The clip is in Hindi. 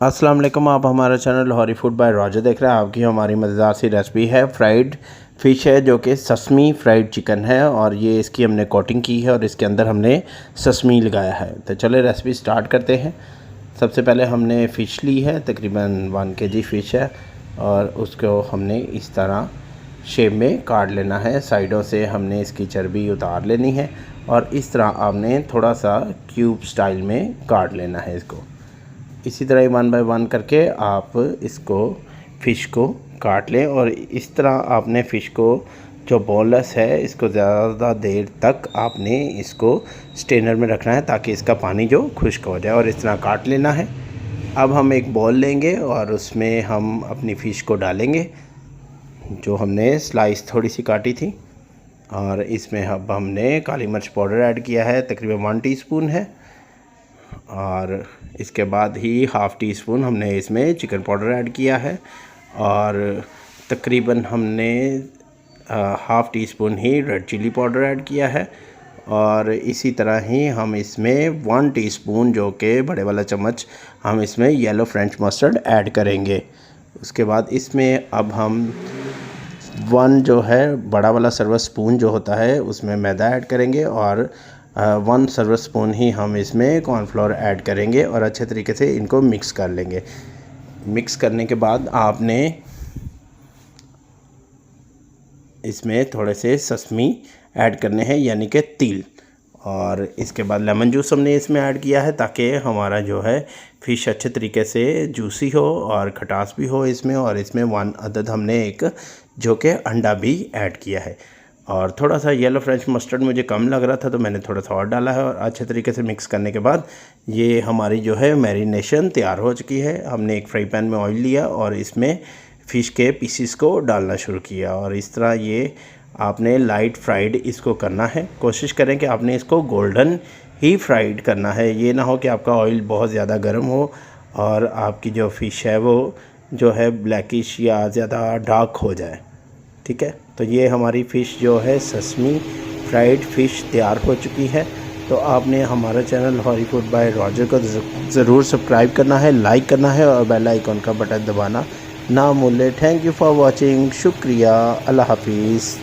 अस्सलाम वालेकुम। आप हमारा channel Lahori food by Roger देख रहे हैं। आपकी हमारी मज़ेदार सी रेसिपी है फ्राइड फ़िश है, जो कि ससमी फ्राइड चिकन है और ये इसकी हमने कोटिंग की है और इसके अंदर हमने ससमी लगाया है। तो चले रेसिपी स्टार्ट करते हैं। सबसे पहले हमने फ़िश ली है, तकरीबन 1 kg फ़िश है और उसको हमने इस तरह शेप में काट लेना है। साइडों से हमने इसकी चर्बी उतार लेनी है और इस तरह आपने थोड़ा सा क्यूब स्टाइल में काट लेना है इसको। इसी तरह 1 बाय 1 करके आप इसको फ़िश को काट लें और इस तरह आपने फ़िश को जो बोनलेस है इसको ज़्यादा देर तक आपने इसको स्ट्रेनर में रखना है ताकि इसका पानी जो खुश्क हो जाए और इस तरह काट लेना है। अब हम एक बॉल लेंगे और उसमें हम अपनी फ़िश को डालेंगे जो हमने स्लाइस थोड़ी सी काटी थी और इसमें अब हमने काली मिर्च पाउडर ऐड किया है, तकरीबन 1 टीस्पून है और इसके बाद ही ½ टीस्पून हमने इसमें चिकन पाउडर ऐड किया है और तकरीबन हमने ½ टीस्पून ही रेड चिली पाउडर ऐड किया है और इसी तरह ही हम इसमें 1 टीस्पून जो कि बड़े वाला चम्मच हम इसमें येलो फ्रेंच मस्टर्ड ऐड करेंगे। उसके बाद इसमें अब हम 1 जो है बड़ा वाला सर्विंग स्पून जो होता है उसमें मैदा ऐड करेंगे और 1 सर्विंग स्पून ही हम इसमें कॉर्नफ्लोर ऐड करेंगे और अच्छे तरीके से इनको मिक्स कर लेंगे। मिक्स करने के बाद आपने इसमें थोड़े से ससमी ऐड करने हैं, यानी कि तिल, और इसके बाद लेमन जूस हमने इसमें ऐड किया है ताकि हमारा जो है फ़िश अच्छे तरीके से जूसी हो और खटास भी हो इसमें। और इसमें 1 अदद हमने एक जो कि अंडा भी ऐड किया है और थोड़ा सा येलो फ्रेंच मस्टर्ड मुझे कम लग रहा था तो मैंने थोड़ा सा और डाला है और अच्छे तरीके से मिक्स करने के बाद ये हमारी जो है मैरिनेशन तैयार हो चुकी है। हमने एक फ्राई पैन में ऑयल लिया और इसमें फ़िश के पीसीस को डालना शुरू किया और इस तरह ये आपने लाइट फ्राइड इसको करना है। कोशिश करें कि आपने इसको गोल्डन ही फ्राइड करना है, ये ना हो कि आपका ऑयल बहुत ज़्यादा गर्म हो और आपकी जो फ़िश है वो जो है ब्लैकिश या ज़्यादा डार्क हो जाए। ठीक है, तो ये हमारी फ़िश जो है ससमी फ्राइड फ़िश तैयार हो चुकी है। तो आपने हमारा channel Lahori food by Roger को ज़रूर सब्सक्राइब करना है, लाइक करना है और बेल आइकन का बटन दबाना ना भूलें। Thank you for watching. शुक्रिया। अल्लाह हाफिज़।